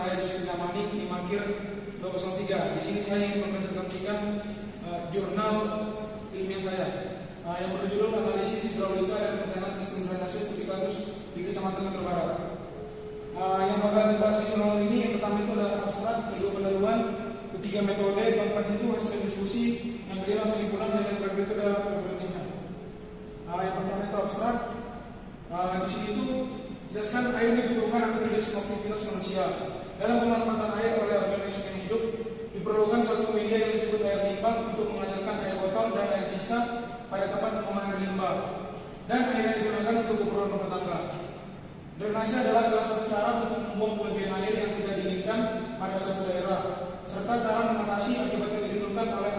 saya Justina Manik, Imakir 203. Di sini saya ingin mempresentasikan jurnal ilmiah saya yang berjudul Analisis Hidrolika dan Perencanaan Sistem Drainase Studi Kasus di Kecamatan Metro Barat. Yang bakal dibahas di jurnal ini yang pertama itu adalah abstrak, kedua pendahuluan, ketiga metode, keempat itu hasil diskusi, yang kelima kesimpulan, dan yang terakhir itu adalah referensinya. Yang pertama itu abstrak. Di sini itu jelaskan air dibutuhkan agar menjadi semua aktivitas manusia. Dalam pemanfaatan air oleh organisme yang hidup diperlukan suatu media yang disebut air limbah untuk mengalirkan air kotor dan air sisa pada tempat pembuangan air limbah, dan air yang digunakan untuk keperluan rumah tangga. Drainase adalah salah satu cara untuk membuang kelebihan air yang tidak diinginkan pada suatu daerah, serta cara mengatasi akibat yang ditimbulkan oleh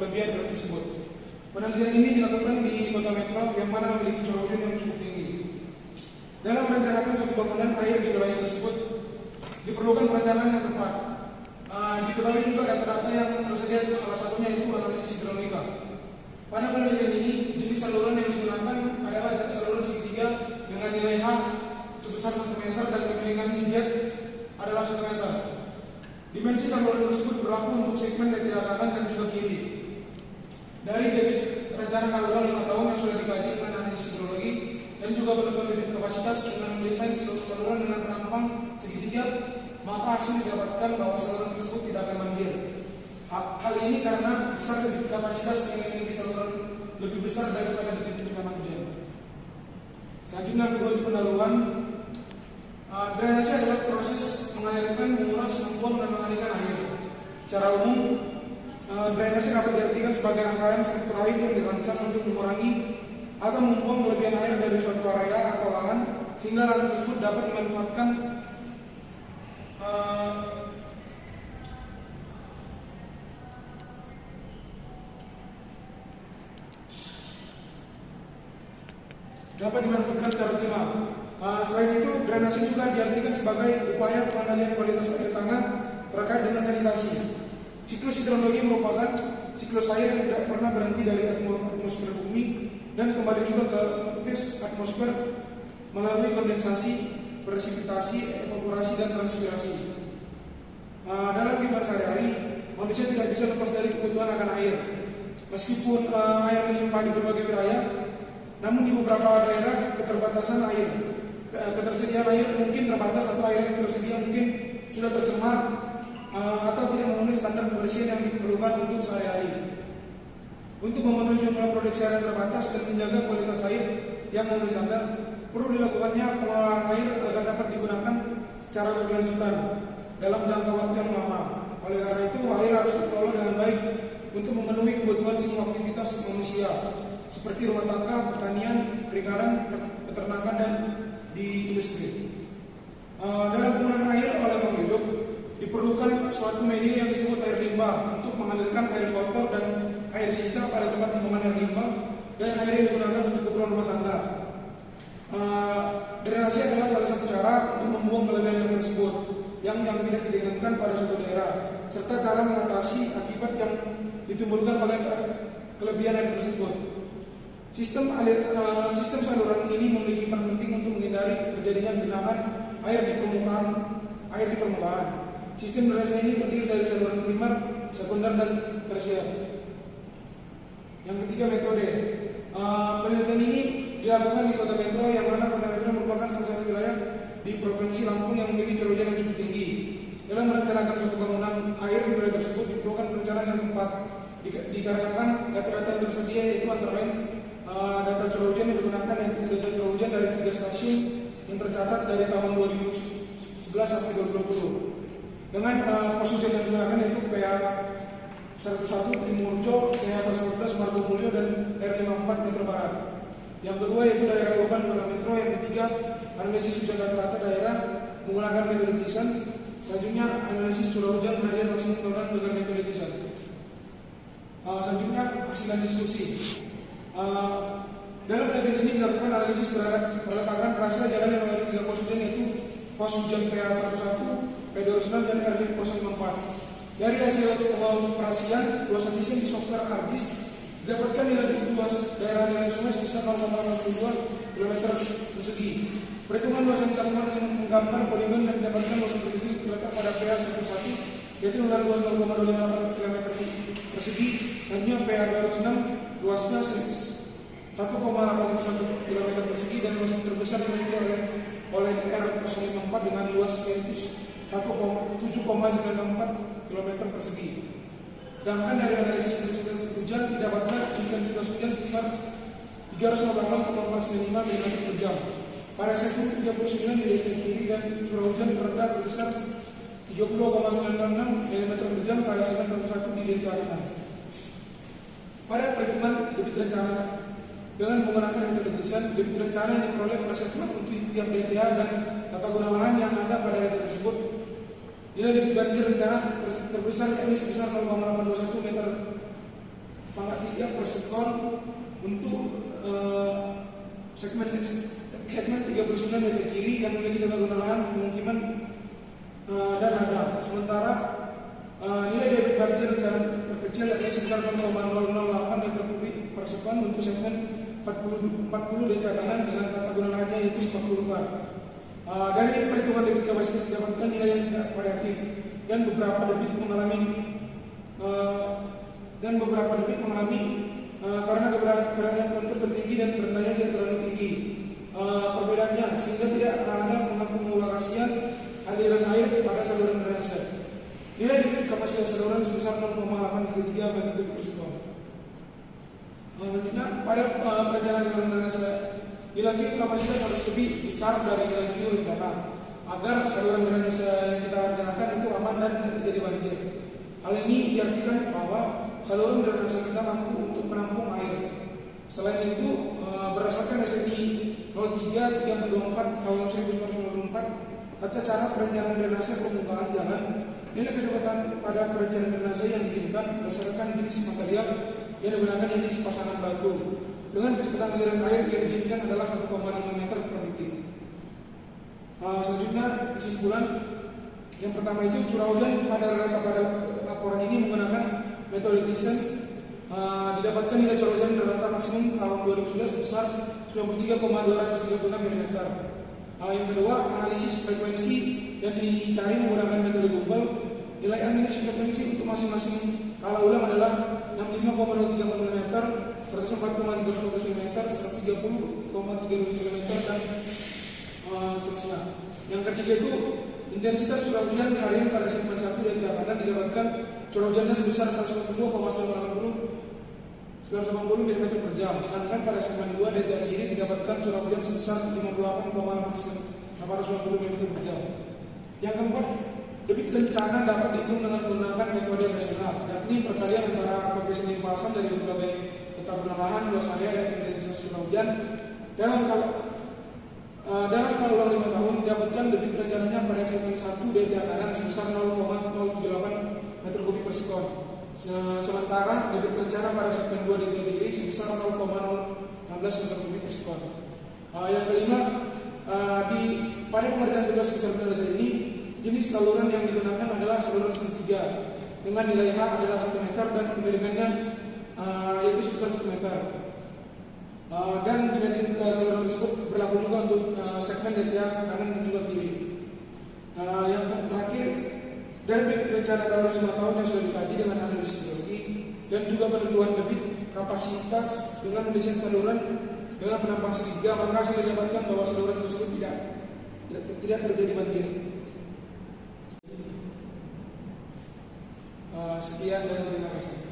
kelebihan air tersebut. Penelitian ini dilakukan di kota Metro yang mana memiliki curah hujan yang cukup tinggi. Dalam merencanakan suatu bangunan air di wilayah tersebut diperlukan perencanaan yang tepat. Diketahui juga data-data yang tersedia, salah satunya itu analisis hidrolika. Pada penelitian ini, jenis saluran yang digunakan adalah saluran segitiga dengan nilai H sebesar 1 meter dan kemiringan jet adalah 1 meter. Dimensi saluran tersebut berlaku untuk segmen dari kanan dan juga kiri. Dari debit rencana kaluran 5 tahun yang sudah dikaji dengan analisis hidrologi dan juga penentuan debit kapasitas dengan mendesain seluruh saluran dengan penampang segitiga, maka hasil didapatkan bahwa saluran tersebut tidak akan banjir. Hal ini karena besar debit kapasitas yang memiliki saluran lebih besar daripada debit bencana hujan. Selanjutnya kedua itu pendahuluan. Drainase adalah proses mengalirkan, menguras, membuang dan mengalirkan air. Secara umum, drainase dapat diartikan sebagai rangkaian struktur air yang dirancang untuk mengurangi atau membuang kelebihan air dari suatu area atau lahan sehingga lahan tersebut dapat dimanfaatkan secara optimal. Selain itu, drainase juga diartikan sebagai upaya pengendalian kualitas air tanah terkait dengan sanitasi. Siklus hidrologi merupakan siklus air yang tidak pernah berhenti dari atmosfer bumi dan kembali juga ke fase atmosfer melalui kondensasi, presipitasi, evaporasi, dan transpirasi. Dalam kehidupan sehari-hari, manusia tidak bisa lepas dari kebutuhan akan air. Meskipun air melimpah di berbagai wilayah, namun di beberapa daerah keterbatasan air, ketersediaan air mungkin terbatas atau air yang tersedia mungkin sudah tercemar atau tidak memenuhi standar kebersihan yang diperlukan untuk sehari-hari. Untuk memenuhi jumlah produksi air yang terbatas dan menjaga kualitas air yang memenuhi standar, perlu dilakukannya pengolahan air agar dapat digunakan secara berkelanjutan dalam jangka waktu yang lama. Oleh karena itu, air harus dikelola dengan baik untuk memenuhi kebutuhan semua aktivitas manusia, seperti rumah tangga, pertanian, perikanan, peternakan, dan di industri. Dalam penggunaan air oleh makhluk hidup diperlukan suatu media yang disebut air limbah untuk mengalirkan air kotor dan air sisa pada tempat pembuangan air limbah dan air yang digunakan untuk keperluan rumah tangga. Drainase adalah salah satu cara untuk membuang kelebihan air tersebut yang tidak diinginkan pada suatu daerah, serta cara mengatasi akibat yang ditimbulkan oleh kelebihan air tersebut. Sistem saluran ini memiliki peran penting untuk menghindari terjadinya genangan air di permukaan. Sistem drainase ini terdiri dari saluran primer, sekunder, dan tersier. Yang ketiga, metode. Penelitian ini dilakukan di kota Metro, yang mana kota Metro merupakan salah satu wilayah di provinsi Lampung yang memiliki curah hujan yang cukup tinggi. Dalam merencanakan suatu bangunan air di wilayah tersebut diperlukan perencanaan yang tepat. Dikarenakan data-data yang tersedia yaitu antara lain data curah hujan yang digunakan, yaitu data curah hujan dari 3 stasiun yang tercatat dari tahun 2011 sampai 2020. Dengan pos hujan yang digunakan yaitu PA 101 Timurjo, PA 111 Margomulyo, dan R54 Metro Barat. Yang kedua yaitu daerah urban kota Metro. Yang ketiga, analisis hujan rata-rata daerah menggunakan metode Thiessen. Selanjutnya, analisis curah hujan harian maksimum tahunan dengan metode Thiessen. Selanjutnya, hasil diskusi. Dalam penelitian ini dilakukan analisis terhadap peletakan rasa jalan yang melalui 3 pos hujan, yaitu pos hujan PA 101, P206, dan R054. Dari hasil pengoperasian luasan Thiessen di software ArcGIS didapatkan nilai luas daerah sungai sebesar 0,62 km persegi. Perhitungan luasan tanaman yang menggambar poligon yang didapatkan luasan kecil terletak pada PA11 yaitu dengan luas 0,258 km persegi dan juga PA206 luasnya 1,851 km persegi dan luas terbesar dimiliki oleh R054 dengan luas yaitu 7,94 km persegi. Sedangkan dari analisis intensitas hujan didapatkan intensitas hujan sebesar 388,95 mm per jam. Pada sektor 39 di daerah kiri dan curah hujan terendah sebesar 30,96 mm per jam pada sektor 41 di daerah kanan. Pada perhitungan debit rencana dengan menggunakan metode desain, debit rencana yang diperoleh pada sektor untuk tiap DTA dan tata guna lahan yang ada pada daerah tersebut. Nilai debit banjir rencana terbesar yakni sebesar 0,821 meter pangkat 3 per sekon untuk segmen 39 dari kiri yang memiliki tata guna lahan pemukiman dan ada. Sementara nilai debit banjir rencana terkecil yakni sebesar 0,008 meter kubik per sekon untuk segmen 40 DTA kanan dengan tata guna lahannya yaitu 40 bar. Dari perhitungan debit kapasitas didapatkan nilai yang tidak variatif dan beberapa debit mengalami karena keberadaan kontur tertinggi dan rendahnya tidak terlalu tinggi. Perbedaannya sehingga tidak ada pengakumulasian aliran air pada saluran drainase. Nilai debit kapasitas saluran sebesar 0,833 meter kubik per sekon. Selanjutnya pada perencanaan saluran drainase nilai kapasitas harus lebih besar dari nilai rencana agar saluran drainase yang kita rencanakan itu aman dan tidak terjadi banjir. Hal ini diartikan bahwa saluran drainase kita mampu untuk menampung air. Selain itu, berdasarkan SNI 03/324 tahun 1994 tata cara perencanaan drainase permukaan jalan, nilai kecepatan pada perencanaan drainase yang diinginkan berdasarkan jenis material yang digunakan yaitu pasangan batu. Dengan kecepatan aliran air yang diizinkan adalah 1,5 meter per detik. Selanjutnya kesimpulan yang pertama itu curah hujan pada laporan ini menggunakan metode desain didapatkan nilai curah hujan rata maksimum tahun 2011 sebesar 93,236 mm. Yang kedua analisis frekuensi yang dicari menggunakan metode Google. Nilai analisis frekuensi untuk masing-masing kala ulang adalah 65,030 mm, 104,312 mm, 130,37 mm dan seterusnya. Yang ketiga itu intensitas curah hujan harian pada segmen 1 dan tiap kanan didapatkan curah hujannya sebesar 110,980 mm per jam. Sedangkan pada segmen 2 dan tiap kiri didapatkan curah hujan sebesar 58,890 mm per jam. Yang keempat, debit rencana dapat dihitung dengan menggunakan metode rasional, yakni perkalian antara koefisien limpasan dari berbagai tata guna lahan, luas area dan intensitas curah hujan. Dalam kalau ulang 5 tahun didapatkan debit rencananya pada segmen 1 DTA kanan sebesar 0,038 meter kubik per sekon. Sementara debit rencana pada segmen 2 DTA kiri sebesar 0,016 meter kubik per sekon. Yang kelima, pada pengerjaan tugas besar drainase ini jenis saluran yang digunakan adalah saluran segitiga dengan nilai H adalah 1 meter dan kemiringannya yaitu sebesar 1 meter. Dan dimensi saluran tersebut berlaku juga untuk segmen DTA kanan dan juga kiri. Yang terakhir, dari debit rencana dalam 5 tahun yang sudah dikaji dengan analisis geologi dan juga penentuan debit kapasitas dengan mendesain saluran dengan penampang segitiga, maka hasil didapatkan bahwa saluran tersebut tidak terjadi banjir. Sekian dan terima kasih.